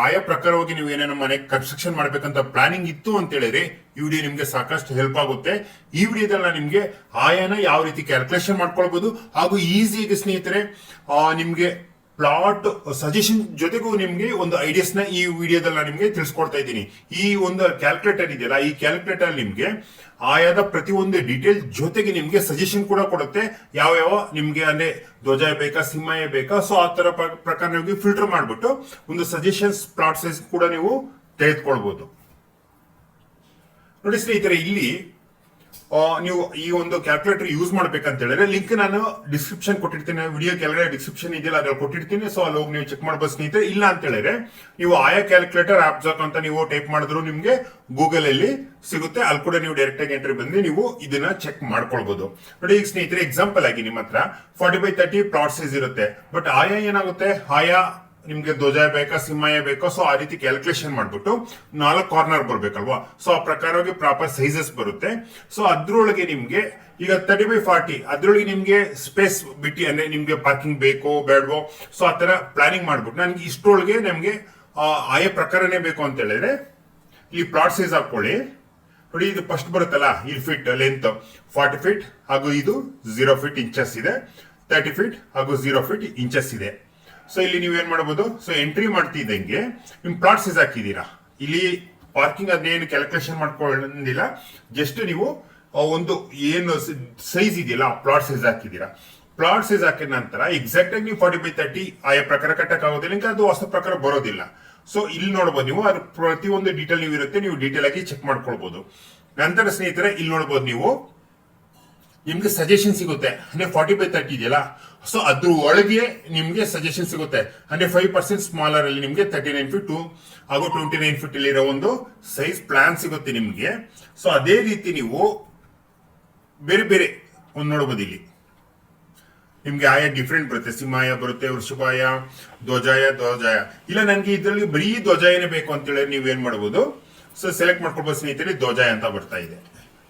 ಆಯಾ ಪ್ರಕಾರವಾಗಿ ನೀವು ಏನೇನೋ ಮನೆ ಕನ್ಸ್ಟ್ರಕ್ಷನ್ ಮಾಡ್ಬೇಕಂತ ಪ್ಲಾನಿಂಗ್ ಇತ್ತು ಅಂತ ಹೇಳಿದ್ರೆ ಈ ವಿಡಿಯೋ ನಿಮ್ಗೆ ಸಾಕಷ್ಟು ಹೆಲ್ಪ್ ಆಗುತ್ತೆ. ಈ ವಿಡಿಯೋದಲ್ಲಿ ನಿಮ್ಗೆ ಆಯಾನ ಯಾವ ರೀತಿ ಕ್ಯಾಲ್ಕುಲೇಷನ್ ಮಾಡ್ಕೊಳ್ಬಹುದು ಹಾಗೂ ಈಸಿಯಾಗಿ ಸ್ನೇಹಿತರೆ ನಿಮ್ಗೆ ಪ್ಲಾಟ್ ಸಜೆಷನ್ ಜೊತೆಗೂ ನಿಮ್ಗೆ ಒಂದು ಐಡಿಯಾಸ್ ನ ಈ ವಿಡಿಯೋದಲ್ಲಿ ನಿಮ್ಗೆ ತಿಳಿಸ್ಕೊಡ್ತಾ ಇದ್ದೀನಿ. ಈ ಒಂದು ಕ್ಯಾಲ್ಕುಲೇಟರ್ ಇದೆಯಲ್ಲ, ಈ ಕ್ಯಾಲ್ಕುಲೇಟರ್ ನಿಮ್ಗೆ ಆಯಾದ ಪ್ರತಿಯೊಂದು ಡೀಟೇಲ್ ಜೊತೆಗೆ ನಿಮ್ಗೆ ಸಜೆಷನ್ ಕೂಡ ಕೊಡುತ್ತೆ. ಯಾವ ನಿಮ್ಗೆ ಅಂದ್ರೆ ಧ್ವಜ ಬೇಕಾ, ಸಿಂಹ ಬೇಕಾ, ಸೊ ಆ ತರ ಪ್ರಕಾರ ನೀವು ಫಿಲ್ಟರ್ ಮಾಡ್ಬಿಟ್ಟು ಒಂದು ಸಜೆಷನ್ಸ್ ಪ್ಲಾಟ್ ಸೈಜ್ ಕೂಡ ನೀವು ತೆಗೆದುಕೊಳ್ಬಹುದು. ನೋಡಿ ಸ್ನೇಹಿತರೆ, ಇಲ್ಲಿ ನೀವು ಈ ಒಂದು ಕ್ಯಾಲ್ಕುಲೇಟರ್ ಯೂಸ್ ಮಾಡ್ಬೇಕಂತ ಹೇಳಿದ್ರೆ ಲಿಂಕ್ ನಾನು ಡಿಸ್ಕ್ರಿಪ್ಷನ್ ಕೊಟ್ಟಿರ್ತೀನಿ, ವಿಡಿಯೋ ಕೆಳಗಡೆ ಡಿಸ್ಕ್ರಿಪ್ಷನ್ ಇದೆಯಲ್ಲ ಅದ್ರಲ್ಲಿ ಕೊಟ್ಟಿರ್ತೀನಿ. ಸೊ ಅಲ್ಲಿ ಹೋಗಿ ನೀವು ಚೆಕ್ ಮಾಡಬಹುದು ಸ್ನೇಹಿತರೆ. ಇಲ್ಲ ಅಂತ ಹೇಳಿದ್ರೆ ನೀವು ಆಯಾ ಕ್ಯಾಲ್ಕುಲೇಟರ್ ಆಪ್ಸ್ ಅಂತ ನೀವು ಟೈಪ್ ಮಾಡಿದ್ರು ನಿಮ್ಗೆ ಗೂಗಲ್ ಅಲ್ಲಿ ಸಿಗುತ್ತೆ. ಅಲ್ಲಿ ಕೂಡ ನೀವು ಡೈರೆಕ್ಟ್ ಆಗಿ ಎಂಟ್ರಿ ಬಂದು ನೀವು ಇದನ್ನ ಚೆಕ್ ಮಾಡ್ಕೊಳ್ಬಹುದು. ನೋಡಿ ಈಗ ಸ್ನೇಹಿತರೆ, ಎಕ್ಸಾಂಪಲ್ ಆಗಿ ನಿಮ್ಮ ಹತ್ರ 40x30 ಪ್ಲಾಟ್ ಸೈಜ್ ಇರುತ್ತೆ. ಬಟ್ ಆಯಾ ಏನಾಗುತ್ತೆ, ಆಯಾ ನಿಮ್ಗೆ ಧ್ವಜ ಬೇಕಾ, ಸಿಂಹ ಬೇಕಾ, ಸೊ ಆ ರೀತಿ ಕ್ಯಾಲ್ಕುಲೇಷನ್ ಮಾಡ್ಬಿಟ್ಟು 4 ಕಾರ್ನರ್ ಬರ್ಬೇಕಲ್ವಾ. ಸೊ ಆ ಪ್ರಕಾರವಾಗಿ ಪ್ರಾಪರ್ ಸೈಜಸ್ ಬರುತ್ತೆ. ಸೊ ಅದ್ರೊಳಗೆ ನಿಮ್ಗೆ ಈಗ 30x40 ಅದ್ರೊಳಗೆ ನಿಮ್ಗೆ ಸ್ಪೇಸ್ ಬಿಟ್ಟು ಅಂದ್ರೆ ನಿಮ್ಗೆ ಪಾರ್ಕಿಂಗ್ ಬೇಕೋ ಬೇಡವೋ, ಸೊ ಆ ತರ ಪ್ಲಾನಿಂಗ್ ಮಾಡ್ಬಿಟ್ಟು ನನಗೆ ಇಷ್ಟೊಳಗೆ ನಮ್ಗೆ ಆಯಾ ಪ್ರಕಾರನೇ ಬೇಕು ಅಂತ ಹೇಳಿದ್ರೆ ಈ ಪ್ಲಾಟ್ ಸೈಜ್ ಹಾಕೊಳ್ಳಿ. ನೋಡಿ ಇದು ಫಸ್ಟ್ ಬರುತ್ತಲ್ಲ, ಇಲ್ಲಿ ಫೀಟ್ ಲೆಂತ್ 40 ಫೀಟ್ ಹಾಗೂ ಇದು 0 ಫೀಟ್ ಇಂಚಸ್ ಇದೆ, 30 ಫೀಟ್ ಹಾಗೂ 0 ಫೀಟ್ ಇಂಚಸ್ ಇದೆ. ಸೊ ಇಲ್ಲಿ ನೀವೇನ್ ಮಾಡಬಹುದು, ಸೊ ಎಂಟ್ರಿ ಮಾಡ್ತಿದ್ದಂಗೆ ನಿಮ್ ಪ್ಲಾಟ್ ಸೈಜ್ ಹಾಕಿದೀರಾ. ಇಲ್ಲಿ ಪಾರ್ಕಿಂಗ್ ಅದೇನು ಕ್ಯಾಲ್ಕುಲೇಷನ್ ಮಾಡ್ಕೊಳ್ಳಿಲ್ಲ, ಜಸ್ಟ್ ನೀವು ಒಂದು ಏನು ಸೈಜ್ ಇದೆಯಲ್ಲ ಪ್ಲಾಟ್ ಸೈಜ್ ಹಾಕಿದೀರಾ. ಪ್ಲಾಟ್ ಸೈಜ್ ಹಾಕಿದ ನಂತರ ಎಕ್ಸಾಕ್ಟ್ ಆಗಿ ನೀವು 40x30 ಆಯಾ ಪ್ರಕಾರ ಕಟ್ಟಕ್ ಆಗೋದಿಲ್ಲ, ಅದು ಹೊಸ ಪ್ರಕಾರ ಬರೋದಿಲ್ಲ. ಸೊ ಇಲ್ಲಿ ನೋಡಬಹುದು ನೀವು ಅದ್ರ ಪ್ರತಿಯೊಂದು ಡೀಟೇಲ್ ನೀವು ಇರುತ್ತೆ, ನೀವು ಡೀಟೇಲ್ ಆಗಿ ಚೆಕ್ ಮಾಡ್ಕೊಳ್ಬಹುದು. ನಂತರ ಸ್ನೇಹಿತರೆ ಇಲ್ಲಿ ನೋಡಬಹುದು ನೀವು ನಿಮ್ಗೆ ಸಜೆಷನ್ ಸಿಗುತ್ತೆ. ಅಂದ್ರೆ 40x30 ಇದೆಯಲ್ಲ, ಸೊ ಅದ್ರ ಒಳಗೆ ನಿಮ್ಗೆ ಸಜೆಷನ್ ಸಿಗುತ್ತೆ. ಅಂದ್ರೆ 5% ಸ್ಮಾಲರ್ ಅಲ್ಲಿ ನಿಮ್ಗೆ 39 ಫೀಟ್ ಹಾಗೂ 29 ಫೀಟ್ ಇರೋ ಒಂದು ಸೈಜ್ ಪ್ಲಾನ್ ಸಿಗುತ್ತೆ ನಿಮ್ಗೆ. ಸೊ ಅದೇ ರೀತಿ ನೀವು ಬೇರೆ ಬೇರೆ ಒಂದು ನೋಡಬಹುದು. ಇಲ್ಲಿ ನಿಮ್ಗೆ ಆಯಾ ಡಿಫ್ರೆಂಟ್ ಬರುತ್ತೆ, ಸಿಂಹಾಯ ಬರುತ್ತೆ, ವೃಷಭಾಯ, ಧ್ವಜಾಯ. ಇಲ್ಲ ನನ್ಗೆ ಇದರಲ್ಲಿ ಬರೀ ಧ್ವಜಾಯನೇ ಬೇಕು ಅಂತ ಹೇಳಿ ನೀವ್ ಏನ್ ಮಾಡಬಹುದು, ಸೊ ಸೆಲೆಕ್ಟ್ ಮಾಡ್ಕೊಳ್ಬಹುದು ಸ್ನೇಹಿತರೆ. ಧ್ವಜಾಯ ಅಂತ ಬರ್ತಾ ಇದೆ.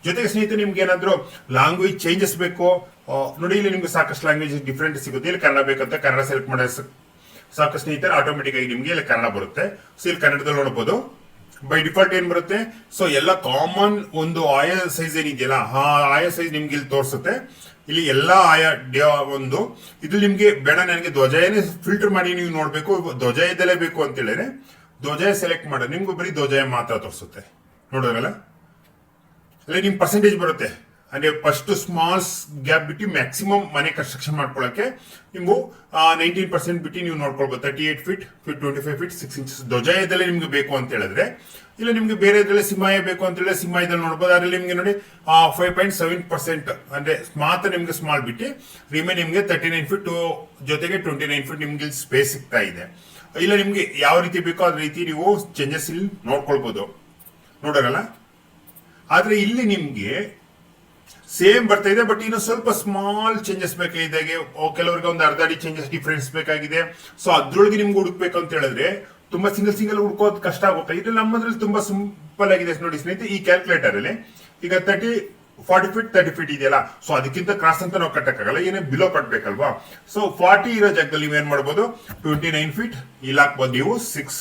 ಜೊತೆಗೆ ಸ್ನೇಹಿತರೆ ನಿಮ್ಗೆ ಏನಾದ್ರು ಲ್ಯಾಂಗ್ವೇಜ್ ಚೇಂಜಸ್ ಬೇಕು, ನೋಡಿ ಇಲ್ಲಿ ನಿಮ್ಗೆ ಸಾಕಷ್ಟು ಲ್ಯಾಂಗ್ವೇಜ್ ಡಿಫ್ರೆಂಟ್ ಸಿಗುತ್ತೆ. ಇಲ್ಲಿ ಕನ್ನಡ ಬೇಕಂತ ಕನ್ನಡ ಸೆಲೆಕ್ಟ್ ಮಾಡಿ ಸಾಕು ಸ್ನೇಹಿತರೆ, ಆಟೋಮೆಟಿಕ್ ಆಗಿ ನಿಮ್ಗೆ ಇಲ್ಲಿ ಕನ್ನಡ ಬರುತ್ತೆ. ಸೊ ಇಲ್ಲಿ ಕನ್ನಡದಲ್ಲಿ ನೋಡಬಹುದು. ಬೈ ಡಿಫಾಲ್ಟ್ ಏನ್ ಬರುತ್ತೆ, ಸೊ ಎಲ್ಲ ಕಾಮನ್ ಒಂದು ಆಯಾ ಸೈಜ್ ಏನಿದೆಯಲ್ಲ ಆ ಆಯಾ ಸೈಜ್ ನಿಮ್ಗೆ ಇಲ್ಲಿ ತೋರಿಸುತ್ತೆ. ಇಲ್ಲಿ ಎಲ್ಲಾ ಆಯಾ ಒಂದು ಇದು ನಿಮ್ಗೆ ಬೇಡ ನನಗೆ ಧ್ವಜಾಯನೇ ಫಿಲ್ಟರ್ ಮಾಡಿ ನೀವು ನೋಡ್ಬೇಕು, ಧ್ವಜಾಯದಲ್ಲೇ ಬೇಕು ಅಂತ ಹೇಳಿದ್ರೆ ಧ್ವಜಾಯ ಸೆಲೆಕ್ಟ್ ಮಾಡೋದು ನಿಮ್ಗೆ ಬರೀ ಧ್ವಜಾಯ ಮಾತ್ರ ತೋರಿಸುತ್ತೆ. ನೋಡೋದಲ್ಲ ಅಲ್ಲಿ ನಿಮ್ ಪರ್ಸೆಂಟೇಜ್ ಬರುತ್ತೆ. ಅಂದ್ರೆ ಫಸ್ಟ್ ಸ್ಮಾಲ್ ಗ್ಯಾಪ್ ಬಿಟ್ಟು ಮ್ಯಾಕ್ಸಿಮಮ್ ಮನೆ ಕನ್ಸ್ಟ್ರಕ್ಷನ್ ಮಾಡ್ಕೊಳ್ಳಕ್ಕೆ ನೀವು 19% ಬಿಟ್ಟು ನೀವು ನೋಡ್ಕೊಳ್ಬಹುದು. 38 ಫೀಟ್ 25 ಫೀಟ್ 6 ಇಂಚಸ್ ಧ್ವಜಾಯದಲ್ಲೇ ನಿಮ್ಗೆ ಬೇಕು ಅಂತ ಹೇಳಿದ್ರೆ, ಇಲ್ಲ ನಿಮ್ಗೆ ಬೇರೆ ಇದ್ರಲ್ಲಿ ಸಿಂಹಾಯ ಬೇಕು ಅಂತ ಹೇಳಿದ್ರೆ ಸಿಂಹಾಯದಲ್ಲಿ ನೋಡ್ಬೋದು. ಅದ್ರಲ್ಲಿ ನಿಮ್ಗೆ ನೋಡಿ 5.7% ಅಂದ್ರೆ ಮಾತ್ರ ನಿಮ್ಗೆ ಸ್ಮಾಲ್ ಬಿಟ್ಟು ರಿಮೇನ್ ನಿಮ್ಗೆ 39 ಫೀಟ್ ಜೊತೆಗೆ 29 ಫೀಟ್ ನಿಮ್ಗೆ ಸ್ಪೇಸ್ ಸಿಗ್ತಾ ಇದೆ. ಇಲ್ಲ ನಿಮ್ಗೆ ಯಾವ ರೀತಿ ಬೇಕೋ ಅದೇ ರೀತಿ ನೀವು ಚೇಂಜಸ್ ಇಲ್ಲಿ ನೋಡ್ಕೊಳ್ಬಹುದು. ನೋಡೋರಲ್ಲ, ಆದ್ರೆ ಇಲ್ಲಿ ನಿಮ್ಗೆ ಸೇಮ್ ಬರ್ತಾ ಇದೆ, ಬಟ್ ಇನ್ನು ಸ್ವಲ್ಪ ಸ್ಮಾಲ್ ಚೇಂಜಸ್ ಬೇಕಾಗಿದೆ. ಕೆಲವರಿಗೆ ಒಂದು ಅರ್ಧ ಅಡಿ ಚೇಂಜಸ್ ಡಿಫ್ರೆನ್ಸ್ ಬೇಕಾಗಿದೆ. ಸೊ ಅದ್ರೊಳಗೆ ನಿಮ್ಗೆ ಹುಡುಕ್ಬೇಕು ಅಂತ ಹೇಳಿದ್ರೆ ತುಂಬಾ ಸಿಂಗಲ್ ಹುಡ್ಕೋದು ಕಷ್ಟ ಆಗುತ್ತೆ. ಇದು ನಮ್ಮದ್ರಲ್ಲಿ ತುಂಬಾ ಸಿಂಪಲ್ ಆಗಿದೆ ನೋಡಿ ಸ್ನೇಹಿತರೆ. ಈ ಕ್ಯಾಲ್ಕುಲೇಟರ್ ಅಲ್ಲಿ ಈಗ 40 ಫೀಟ್ 30 ಫೀಟ್ ಇದೆಯಲ್ಲ, ಸೊ ಅದಕ್ಕಿಂತ ಕ್ರಾಸ್ ಅಂತ ನಾವು ಕಟ್ಟಕ್ಕಾಗಲ್ಲ, ಏನೇ ಬಿಲೋ ಕಟ್ಬೇಕಲ್ವಾ. ಸೊ 40 ಇರೋ ಜಾಗದಲ್ಲಿ ನೀವು ಏನ್ ಮಾಡ್ಬೋದು, 29 ಫೀಟ್ ಇಲ್ಲಿ ಹಾಕ್ಬೋದು ನೀವು 6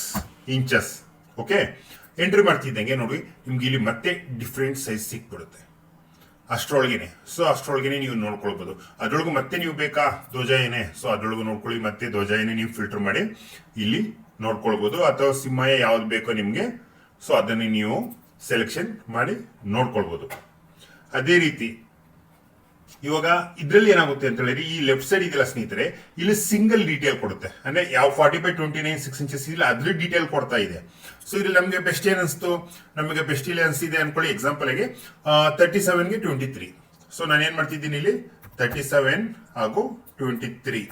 ಇಂಚಸ್. ಓಕೆ, ಎಂಟ್ರಿ ಮಾಡ್ತಿದ್ದಂಗೆ ನೋಡಿ ನಿಮ್ಗೆ ಇಲ್ಲಿ ಮತ್ತೆ ಡಿಫ್ರೆಂಟ್ ಸೈಜ್ ಸಿಕ್ಬಿಡುತ್ತೆ ಅಷ್ಟ್ರೊಳಗೇನೆ. ಸೊ ಅಷ್ಟ್ರೊಳಗೇನೆ ನೀವು ನೋಡ್ಕೊಳ್ಬಹುದು. ಅದ್ರೊಳಗೂ ಮತ್ತೆ ನೀವು ಬೇಕಾ ಧ್ವಜಾಯನೇ, ಸೊ ಅದ್ರೊಳಗೂ ನೋಡ್ಕೊಳ್ಳಿ, ಮತ್ತೆ ಧ್ವಜಾಯನೇ ನೀವು ಫಿಲ್ಟರ್ ಮಾಡಿ ಇಲ್ಲಿ ನೋಡ್ಕೊಳ್ಬಹುದು. ಅಥವಾ ಸಿಂಹಾಯ ಯಾವ್ದು ಬೇಕೋ ನಿಮ್ಗೆ, ಸೊ ಅದನ್ನ ನೀವು ಸೆಲೆಕ್ಷನ್ ಮಾಡಿ ನೋಡ್ಕೊಳ್ಬಹುದು. ಅದೇ ರೀತಿ ಇವಾಗ ಇದ್ರಲ್ಲಿ ಏನಾಗುತ್ತೆ ಅಂತ ಹೇಳಿದ್ರೆ ಈ ಲೆಫ್ಟ್ ಸೈಡ್ ಇದೆಲ್ಲ ಸ್ನೇಹಿತರೆ, ಇಲ್ಲಿ ಸಿಂಗಲ್ ಡೀಟೇಲ್ ಕೊಡುತ್ತೆ. ಅಂದ್ರೆ ಯಾವ 40x29 6 ಇಂಚಸ್ ಇಲ್ಲ ಅದ್ರ ಡೀಟೇಲ್ ಕೊಡ್ತಾ ಇದೆ. ಸೊ ಇದ್ರಲ್ಲಿ ನಮಗೆ ಬೆಸ್ಟ್ ಏನ್ ಅನ್ಸ್ತು, ನಮಗೆ ಬೆಸ್ಟ್ ಇಲ್ಲಿ ಅನ್ಸಿದೆ ಅನ್ಕೊಳ್ಳಿ. ಎಕ್ಸಾಂಪಲ್ ಆಗಿ 37ಗೆ 23. ಸೊ ನಾನು ಏನ್ ಮಾಡ್ತಿದ್ದೀನಿ ಇಲ್ಲಿ 37 ಹಾಗೂ 23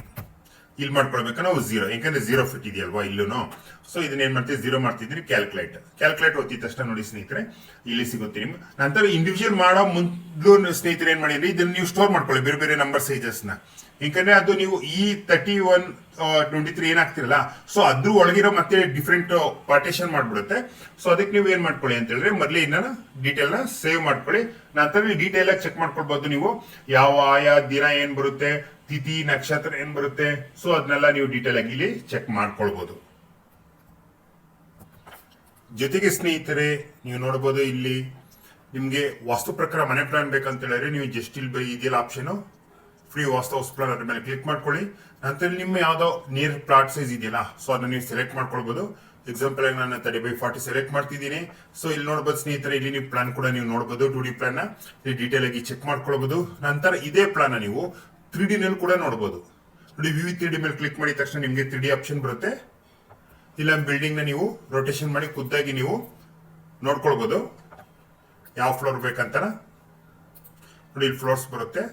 ಇಲ್ಲಿ ಮಾಡ್ಕೊಳ್ಬೇಕು ನಾವು 0, ಯಾಕಂದ್ರೆ 0 ಫಿಟ್ ಇದೆಯಲ್ವಾ ಇಲ್ಲೂ. ಸೊ ಇದನ್ನ ಏನ್ ಮಾಡ್ತೀವಿ 0 ಮಾಡ್ತಿದ್ದೀನಿ. ಕ್ಯಾಲ್ಕುಲೇಟ್ ಓದಿದ ತಕ್ಷಣ ನೋಡಿ ಸ್ನೇಹಿತರೆ ಇಲ್ಲಿ ಸಿಗುತ್ತೆ ನಿಮ್ಗೆ. ನಂತರ ಇಂಡಿವಿಜುವಲ್ ಮಾಡೋ ಮೊದಲು ಸ್ನೇಹಿತರೆ ಏನ್ ಮಾಡಿದ್ರೆ ಇದನ್ನ ನೀವು ಸ್ಟೋರ್ ಮಾಡ್ಕೊಳ್ಳಿ ಬೇರೆ ಬೇರೆ ನಂಬರ್ ಸೈಜಸ್ ನ. ಯಾಕಂದ್ರೆ ಅದು ನೀವು ಈ 31 23 ಏನಾಗ್ತಿರಲ್ಲ, ಸೊ ಅದ್ರ ಒಳಗಿರೋ ಮತ್ತೆ ಡಿಫ್ರೆಂಟ್ ಪಾರ್ಟೇಷನ್ ಮಾಡ್ಬಿಡುತ್ತೆ. ಸೊ ಅದಕ್ಕೆ ನೀವು ಏನ್ ಮಾಡ್ಕೊಳ್ಳಿ ಅಂತ ಹೇಳಿದ್ರೆ ಮೊದಲೇ ಇದನ್ನ ಡೀಟೇಲ್ ನ ಸೇವ್ ಮಾಡ್ಕೊಳ್ಳಿ. ನಂತರ ಡೀಟೇಲ್ ಆಗಿ ಚೆಕ್ ಮಾಡ್ಕೊಳ್ಬಹುದು ನೀವು ಯಾವ ಆಯಾ ದಿನ ಏನ್ ಬರುತ್ತೆ, ತಿಥಿ ನಕ್ಷತ್ರ ಏನ್ ಬರುತ್ತೆ, ಸೊ ಅದನ್ನೆಲ್ಲ ನೀವು ಡೀಟೇಲ್ ಆಗಿ ಇಲ್ಲಿ ಚೆಕ್ ಮಾಡ್ಕೊಳ್ಬಹುದು. ಜೊತೆಗೆ ಸ್ನೇಹಿತರೆ ನೀವು ನೋಡಬಹುದು ಇಲ್ಲಿ ನಿಮ್ಗೆ ವಾಸ್ತು ಪ್ರಕಾರ ಮನೆ ಪ್ಲಾನ್ ಬೇಕಂತ ಹೇಳಿದ್ರೆ ನೀವು ಜಸ್ಟ್ ಇಲ್ಲಿ ಇದೆಯಲ್ಲ ಆಪ್ಷನ್ ಫ್ರೀ ವಾಸ್ತು ಹೌಸ್ ಪ್ಲಾನ್ ಅದ್ರ ಮೇಲೆ ಕ್ಲಿಕ್ ಮಾಡ್ಕೊಳ್ಳಿ. ನಂತರ ನಿಮ್ಮ ಯಾವ್ದೋ ನಿಯರ್ ಪ್ಲಾಟ್ ಸೈಜ್ ಇದೆಯಲ್ಲ ಸೊ ಅದನ್ನ ನೀವು ಸೆಲೆಕ್ಟ್ ಮಾಡ್ಕೊಳ್ಬಹುದು. ಎಕ್ಸಾಂಪಲ್ ಆಗಿ ನಾನು 30x40 ಸೆಲೆಕ್ಟ್ ಮಾಡ್ತಿದ್ದೀನಿ. ಸೊ ಇಲ್ಲಿ ನೋಡಬಹುದು ಸ್ನೇಹಿತರೆ, ಇಲ್ಲಿ ನೀವು ಪ್ಲಾನ್ ಕೂಡ ನೀವು ನೋಡಬಹುದು. 2D ಪ್ಲಾನ್ ಇಲ್ಲಿ ಡೀಟೇಲ್ ಆಗಿ ಚೆಕ್ ಮಾಡ್ಕೊಳ್ಬಹುದು. ನಂತರ ಇದೇ ಪ್ಲಾನ್ ನೀವು 3D ನಲ್ಲಿ ಕೂಡ ನೋಡಬಹುದು. ನೋಡಿ ವ್ಯೂ 3D ಮೇಲೆ ಕ್ಲಿಕ್ ಮಾಡಿದ ತಕ್ಷಣ ನಿಮ್ಗೆ 3D ಆಪ್ಷನ್ ಬರುತ್ತೆ. ಇಲ್ಲ ಬಿಲ್ಡಿಂಗ್ ನ ನೀವು ರೊಟೇಷನ್ ಮಾಡಿ ಖುದ್ದಾಗಿ ನೀವು ನೋಡ್ಕೊಳ್ಬಹುದು ಯಾವ ಫ್ಲೋರ್ ಬೇಕಂತ. ನೋಡಿ ಇಲ್ಲಿ ಫ್ಲೋರ್ಸ್ ಬರುತ್ತೆ.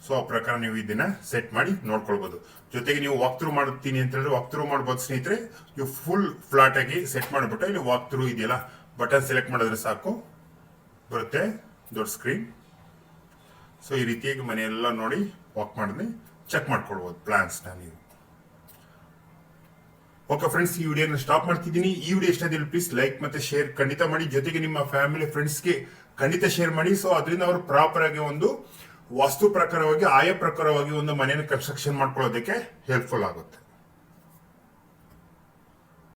ಸೊ ಆ ಪ್ರಕಾರ ನೀವು ಇದನ್ನ ಸೆಟ್ ಮಾಡಿ ನೋಡ್ಕೊಳ್ಬಹುದು. ಜೊತೆಗೆ ನೀವು ವಾಕ್ ಥ್ರೂ ಮಾಡ್ತೀನಿ ಅಂತ ಹೇಳಿದ್ರೆ ವಾಕ್ ಥ್ರೂ ಮಾಡ್ಬೋದು ಸ್ನೇಹಿತರೆ. ನೀವು ಫುಲ್ ಫ್ಲಾಟ್ ಆಗಿ ಸೆಟ್ ಮಾಡಿಬಿಟ್ಟು ಇಲ್ಲಿ ವಾಕ್ ಥ್ರೂ ಇದೆಯಲ್ಲ ಬಟನ್ ಸೆಲೆಕ್ಟ್ ಮಾಡಿದ್ರೆ ಸಾಕು ಬರುತ್ತೆ ದೊಡ್ಡ ಸ್ಕ್ರೀನ್. ಸೊ ಈ ರೀತಿಯಾಗಿ ಮನೆಯೆಲ್ಲ ನೋಡಿ ವಾಕ್ ಮಾಡಿದ್ರೆ ಚೆಕ್ ಮಾಡ್ಕೊಳ್ಬಹುದು ಪ್ಲಾನ್ಸ್ನ ನೀವು. ಓಕೆ ಫ್ರೆಂಡ್ಸ್, ಈ ವಿಡಿಯೋನ ಸ್ಟಾಪ್ ಮಾಡ್ತಿದ್ದೀನಿ. ಈ ವಿಡಿಯೋ ಇಷ್ಟ ಆದ್ರೆ ಪ್ಲೀಸ್ ಲೈಕ್ ಮತ್ತೆ ಶೇರ್ ಖಂಡಿತ ಮಾಡಿ. ಜೊತೆಗೆ ನಿಮ್ಮ ಫ್ಯಾಮಿಲಿ ಫ್ರೆಂಡ್ಸ್ಗೆ ಖಂಡಿತ ಶೇರ್ ಮಾಡಿ. ಸೊ ಅದರಿಂದ ಅವರು ಪ್ರಾಪರ್ ಆಗಿ ಒಂದು ವಾಸ್ತು ಪ್ರಕಾರವಾಗಿ ಆಯಾ ಪ್ರಕಾರವಾಗಿ ಒಂದು ಮನೆಯನ್ನು ಕನ್ಸ್ಟ್ರಕ್ಷನ್ ಮಾಡ್ಕೊಳ್ಳೋದಕ್ಕೆ ಹೆಲ್ಪ್ಫುಲ್ ಆಗುತ್ತೆ.